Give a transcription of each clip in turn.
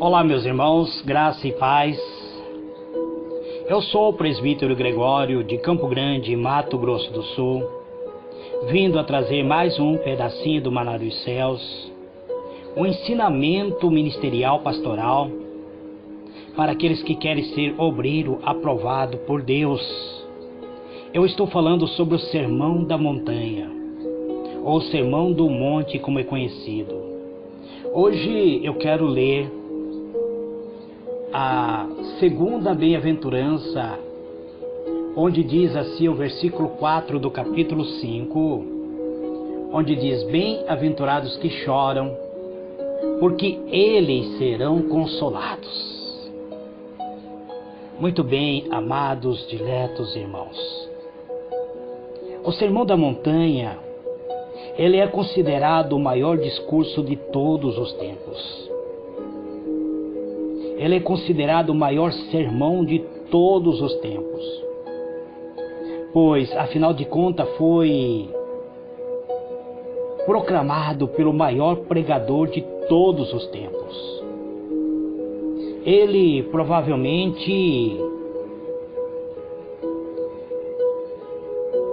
Olá, meus irmãos, graça e paz. Eu sou o presbítero Gregório de Campo Grande, Mato Grosso do Sul, vindo a trazer mais um pedacinho do Maná dos Céus, um ensinamento ministerial pastoral para aqueles que querem ser obreiro aprovado por Deus. Eu estou falando sobre o Sermão da Montanha, ou Sermão do Monte, como é conhecido. Hoje eu quero ler a segunda bem-aventurança, onde diz assim o versículo 4 do capítulo 5, onde diz: bem-aventurados que choram, porque eles serão consolados. Muito bem, amados, diletos irmãos. O Sermão da Montanha, ele é considerado o maior discurso de todos os tempos. Ele é considerado o maior sermão de todos os tempos, pois, afinal de contas, foi proclamado pelo maior pregador de todos os tempos. Ele provavelmente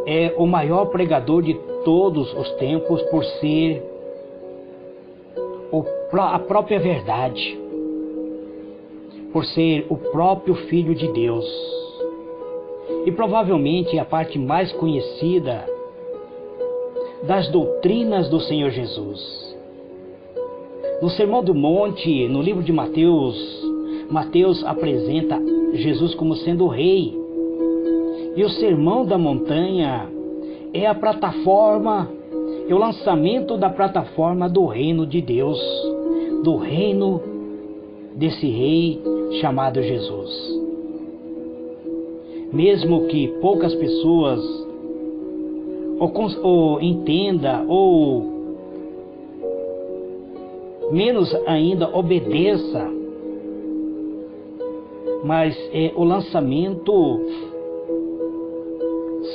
é o maior pregador de todos os tempos por ser a própria verdade, por ser o próprio Filho de Deus, e provavelmente a parte mais conhecida das doutrinas do Senhor Jesus. No Sermão do Monte, no livro de Mateus apresenta Jesus como sendo o rei, e o Sermão da Montanha é a plataforma, é o lançamento da plataforma do reino de Deus, do reino desse rei chamado Jesus. Mesmo que poucas pessoas ou entenda, ou menos ainda obedeça, mas o lançamento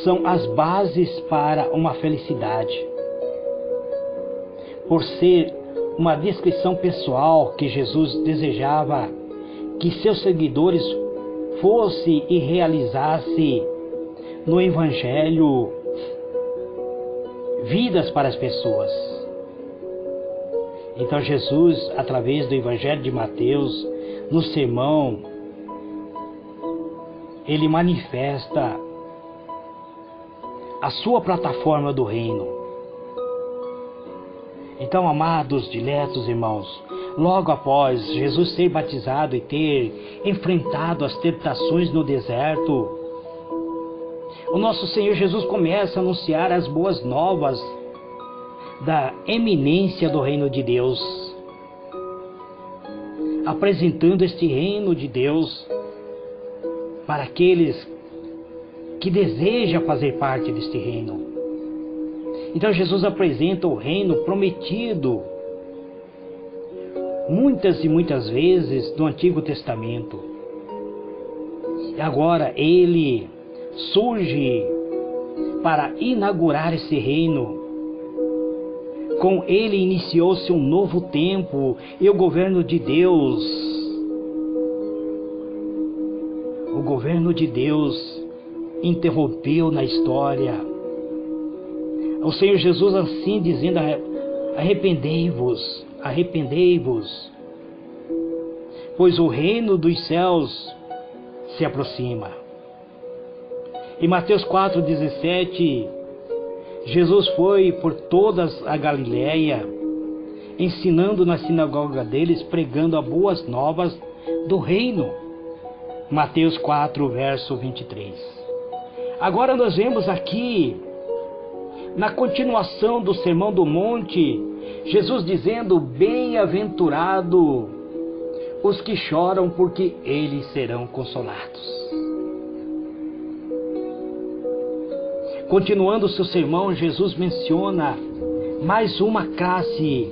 são as bases para uma felicidade. Por ser uma descrição pessoal que Jesus desejava que seus seguidores fosse e realizasse no Evangelho vidas para as pessoas. Então Jesus, através do Evangelho de Mateus, no sermão, ele manifesta a sua plataforma do reino. Então, amados, diletos irmãos, logo após Jesus ser batizado e ter enfrentado as tentações no deserto, o nosso Senhor Jesus começa a anunciar as boas novas da eminência do reino de Deus, apresentando este reino de Deus para aqueles que desejam fazer parte deste reino. Então Jesus apresenta o reino prometido muitas e muitas vezes no Antigo Testamento. E agora ele surge para inaugurar esse reino. Com ele iniciou-se um novo tempo e o governo de Deus. O governo de Deus interrompeu na história. O Senhor Jesus assim dizendo: arrependei-vos, arrependei-vos, pois o reino dos céus se aproxima. Em Mateus 4,17, Jesus foi por toda a Galileia, ensinando na sinagoga deles, pregando as boas novas do reino. Mateus 4, verso 23. Agora nós vemos aqui, na continuação do Sermão do Monte, Jesus dizendo: bem-aventurado os que choram, porque eles serão consolados. Continuando o seu sermão, Jesus menciona mais uma classe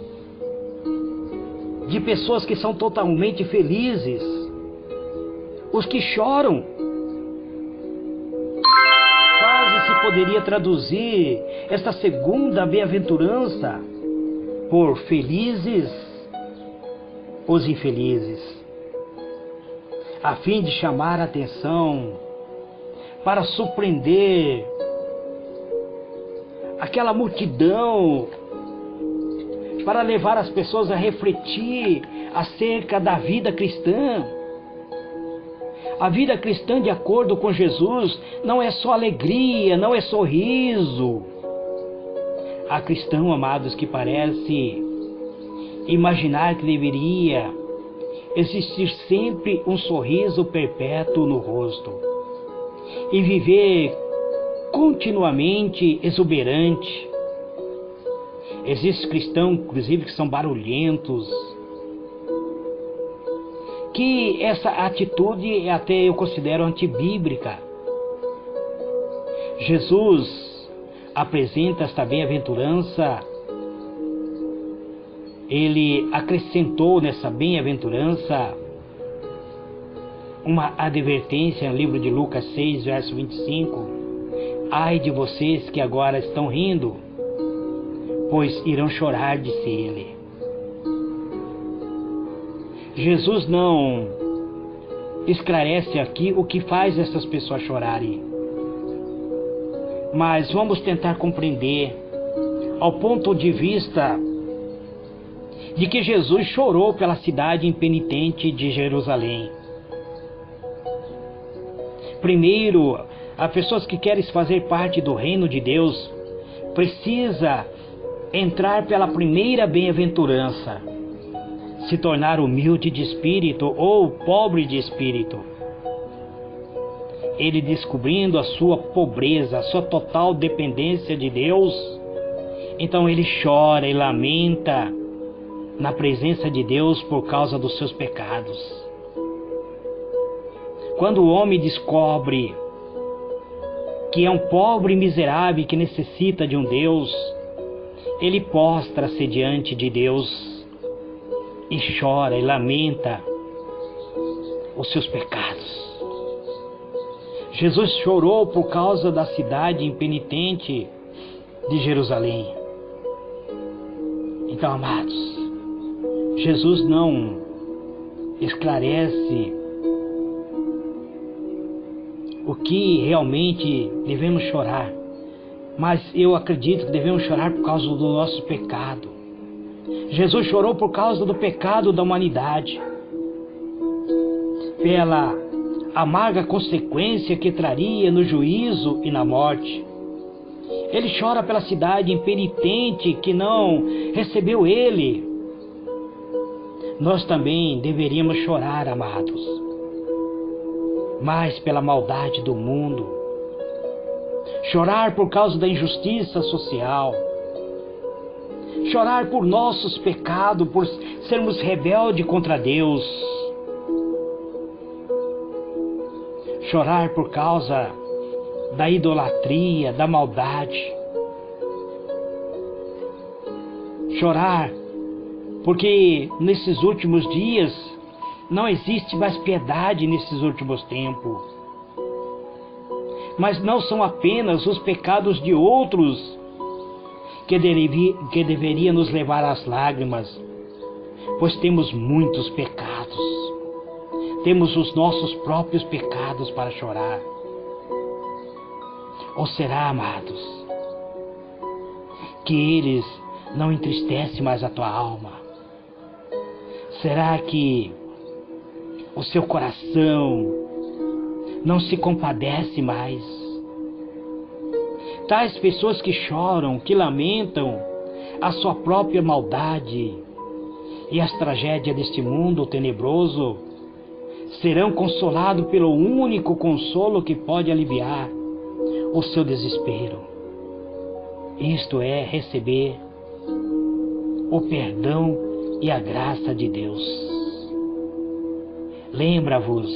de pessoas que são totalmente felizes: os que choram. Quase se poderia traduzir esta segunda bem-aventurança por felizes os infelizes, a fim de chamar a atenção, para surpreender aquela multidão, para levar as pessoas a refletir acerca da vida cristã. A vida cristã, de acordo com Jesus, não é só alegria, não é sorriso. Há cristão, amados, que parece imaginar que deveria existir sempre um sorriso perpétuo no rosto e viver continuamente exuberante. Existem cristãos, inclusive, que são barulhentos, que essa atitude até eu considero antibíblica. Jesus apresenta esta bem-aventurança, ele acrescentou nessa bem-aventurança uma advertência no livro de Lucas 6, verso 25. Ai de vocês que agora estão rindo, pois irão chorar, disse ele. Jesus não esclarece aqui o que faz essas pessoas chorarem, mas vamos tentar compreender ao ponto de vista de que Jesus chorou pela cidade impenitente de Jerusalém. Primeiro, as pessoas que querem fazer parte do reino de Deus precisa entrar pela primeira bem-aventurança, se tornar humilde de espírito ou pobre de espírito. Ele, descobrindo a sua pobreza, a sua total dependência de Deus, então ele chora e lamenta na presença de Deus por causa dos seus pecados. Quando o homem descobre que é um pobre e miserável que necessita de um Deus, ele prostra-se diante de Deus e chora e lamenta os seus pecados. Jesus chorou por causa da cidade impenitente de Jerusalém. Então, amados, Jesus não esclarece o que realmente devemos chorar, mas eu acredito que devemos chorar por causa do nosso pecado. Jesus chorou por causa do pecado da humanidade, pela amarga consequência que traria no juízo e na morte. Ele chora pela cidade impenitente que não recebeu ele. Nós também deveríamos chorar, amados, mas pela maldade do mundo, chorar por causa da injustiça social, chorar por nossos pecados, por sermos rebeldes contra Deus, chorar por causa da idolatria, da maldade, chorar porque nesses últimos dias não existe mais piedade nesses últimos tempos. Mas não são apenas os pecados de outros que deveria nos levar às lágrimas, pois temos muitos pecados. Temos os nossos próprios pecados para chorar. Ou será, amados, que eles não entristecem mais a tua alma? Será que o seu coração não se compadece mais? Tais pessoas que choram, que lamentam a sua própria maldade e as tragédias deste mundo tenebroso, serão consolados pelo único consolo que pode aliviar o seu desespero. Isto é, receber o perdão e a graça de Deus. Lembra-vos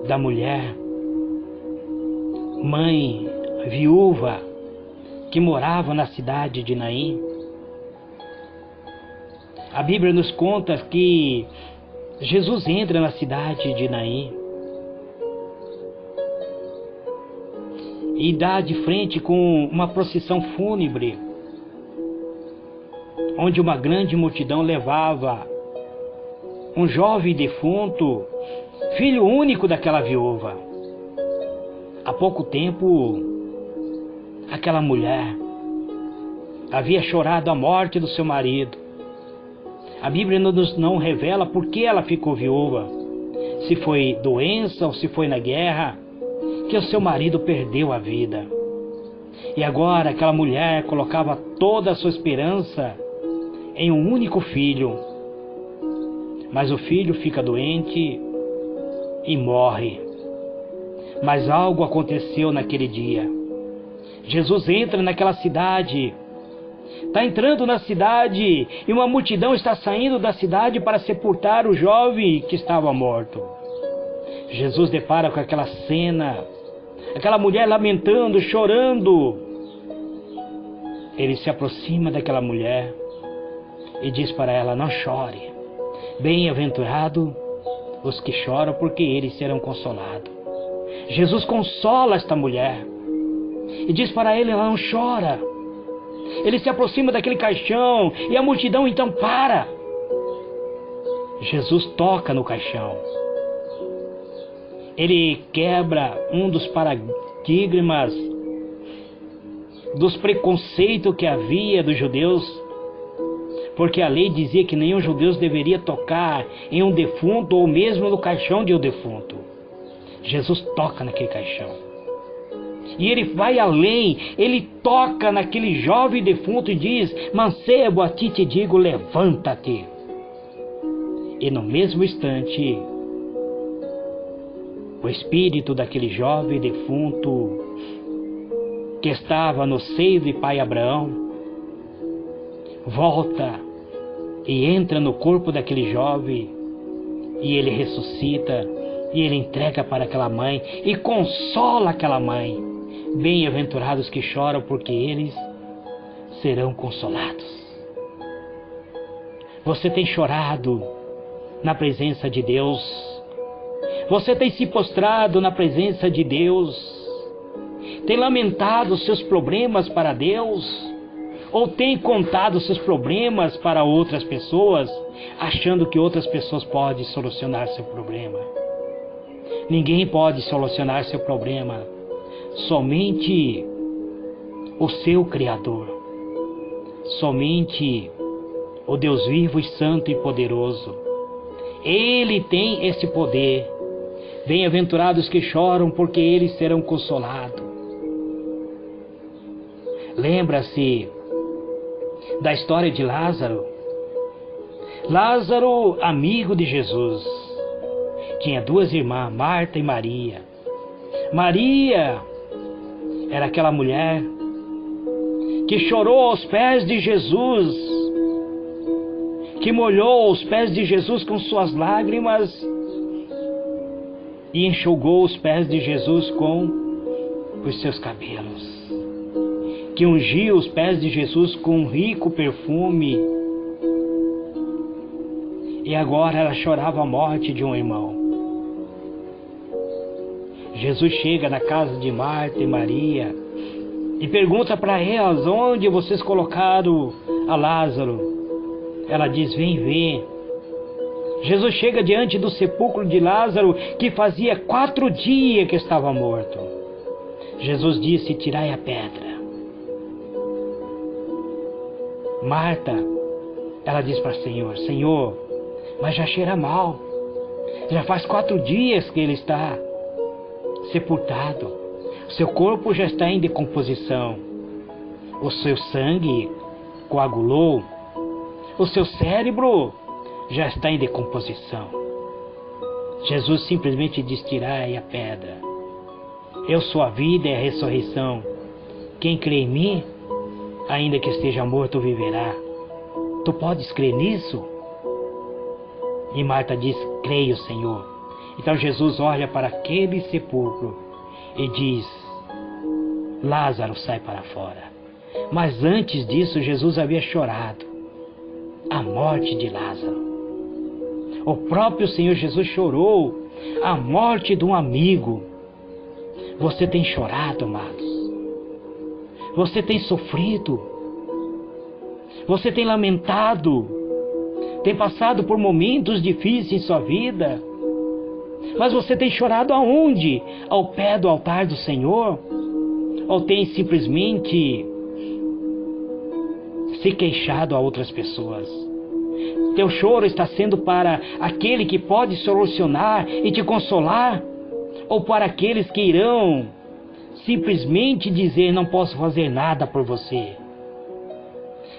da mulher, mãe, viúva, que morava na cidade de Naim. A Bíblia nos conta que Jesus entra na cidade de Naim e dá de frente com uma procissão fúnebre, onde uma grande multidão levava um jovem defunto, filho único daquela viúva. Há pouco tempo, aquela mulher havia chorado a morte do seu marido. A Bíblia não revela por que ela ficou viúva, se foi doença ou se foi na guerra, que o seu marido perdeu a vida. E agora aquela mulher colocava toda a sua esperança em um único filho. Mas o filho fica doente e morre. Mas algo aconteceu naquele dia. Jesus entra naquela cidade. Está entrando na cidade e uma multidão está saindo da cidade para sepultar o jovem que estava morto. Jesus depara com aquela cena, aquela mulher lamentando, chorando. Ele se aproxima daquela mulher e diz para ela: não chore. Bem-aventurado os que choram, porque eles serão consolados. Jesus consola esta mulher e diz para ele: ela não chora. Ele se aproxima daquele caixão e a multidão então para. Jesus toca no caixão. Ele quebra um dos paradigmas, dos preconceitos que havia dos judeus, porque a lei dizia que nenhum judeu deveria tocar em um defunto ou mesmo no caixão de um defunto. Jesus toca naquele caixão. E ele vai além, ele toca naquele jovem defunto e diz: mancebo, a ti te digo, levanta-te. E no mesmo instante, o espírito daquele jovem defunto que estava no seio de pai Abraão volta e entra no corpo daquele jovem, e ele ressuscita, e ele entrega para aquela mãe e consola aquela mãe. Bem-aventurados que choram, porque eles serão consolados. Você tem chorado na presença de Deus? Você tem se prostrado na presença de Deus? Tem lamentado os seus problemas para Deus? Ou tem contado seus problemas para outras pessoas, achando que outras pessoas podem solucionar seu problema? Ninguém pode solucionar seu problema, somente o seu Criador, somente o Deus vivo e santo e poderoso. Ele tem esse poder. Bem-aventurados que choram, porque eles serão consolados. Lembra-se da história de Lázaro? Lázaro, amigo de Jesus, tinha duas irmãs, Marta e Maria. Maria era aquela mulher que chorou aos pés de Jesus, que molhou os pés de Jesus com suas lágrimas e enxugou os pés de Jesus com os seus cabelos, que ungiu os pés de Jesus com um rico perfume. E agora ela chorava a morte de um irmão. Jesus chega na casa de Marta e Maria e pergunta para elas: onde vocês colocaram a Lázaro? Ela diz: vem ver. Jesus chega diante do sepulcro de Lázaro, que fazia 4 dias que estava morto. Jesus disse: tirai a pedra. Marta, ela diz para o Senhor: Senhor, mas já cheira mal. Já faz 4 dias que ele está sepultado. Seu corpo já está em decomposição. O seu sangue coagulou. O seu cérebro já está em decomposição. Jesus simplesmente diz: tirai a pedra. Eu sou a vida e a ressurreição. Quem crê em mim, ainda que esteja morto, viverá. Tu podes crer nisso? E Marta diz: creio, Senhor. Então Jesus olha para aquele sepulcro e diz: Lázaro, sai para fora. Mas antes disso, Jesus havia chorado a morte de Lázaro. O próprio Senhor Jesus chorou a morte de um amigo. Você tem chorado, amados? Você tem sofrido? Você tem lamentado? tem passado por momentos difíceis em sua vida, mas você tem chorado aonde? Ao pé do altar do Senhor? Ou tem simplesmente se queixado a outras pessoas? Teu choro está sendo para aquele que pode solucionar e te consolar? Ou para aqueles que irão simplesmente dizer: não posso fazer nada por você?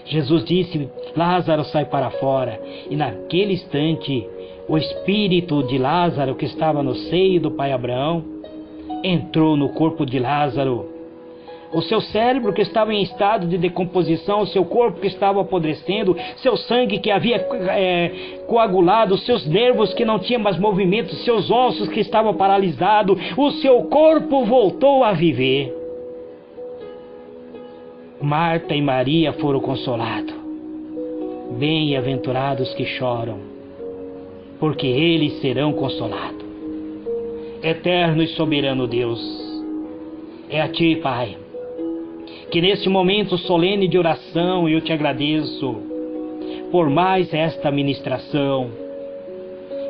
Jesus disse: Lázaro, sai para fora. E naquele instante, o espírito de Lázaro, que estava no seio do pai Abraão, entrou no corpo de Lázaro. O seu cérebro, que estava em estado de decomposição, o seu corpo que estava apodrecendo, seu sangue que havia coagulado, os seus nervos que não tinham mais movimento, seus ossos que estavam paralisados, o seu corpo voltou a viver. Marta e Maria foram consolados. Bem-aventurados que choram, porque eles serão consolados. Eterno e soberano Deus, é a Ti, Pai, que neste momento solene de oração eu te agradeço por mais esta ministração.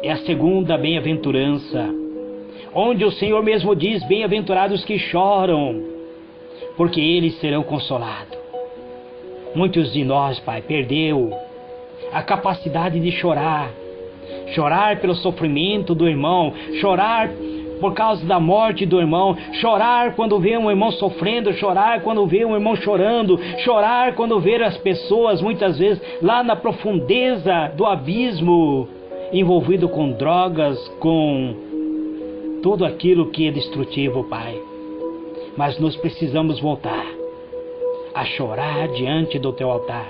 É a segunda bem-aventurança, onde o Senhor mesmo diz: bem-aventurados que choram, porque eles serão consolados. Muitos de nós, Pai, perdeu a capacidade de chorar. Chorar pelo sofrimento do irmão, chorar por causa da morte do irmão, chorar quando vê um irmão sofrendo, chorar quando vê um irmão chorando, chorar quando vê as pessoas, muitas vezes, lá na profundeza do abismo, envolvido com drogas, com tudo aquilo que é destrutivo, Pai. Mas nós precisamos voltar a chorar diante do Teu altar,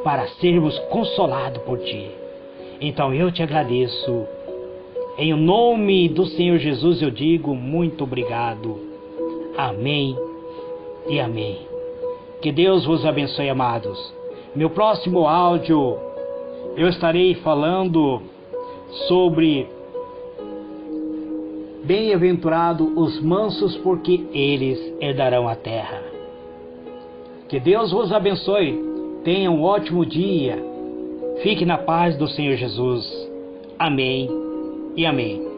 para sermos consolados por Ti. Então eu te agradeço. Em nome do Senhor Jesus eu digo muito obrigado. Amém e amém. Que Deus vos abençoe, amados. Meu próximo áudio eu estarei falando sobre bem-aventurados os mansos, porque eles herdarão a terra. Que Deus vos abençoe. Tenha um ótimo dia. Fique na paz do Senhor Jesus. Amém e amém.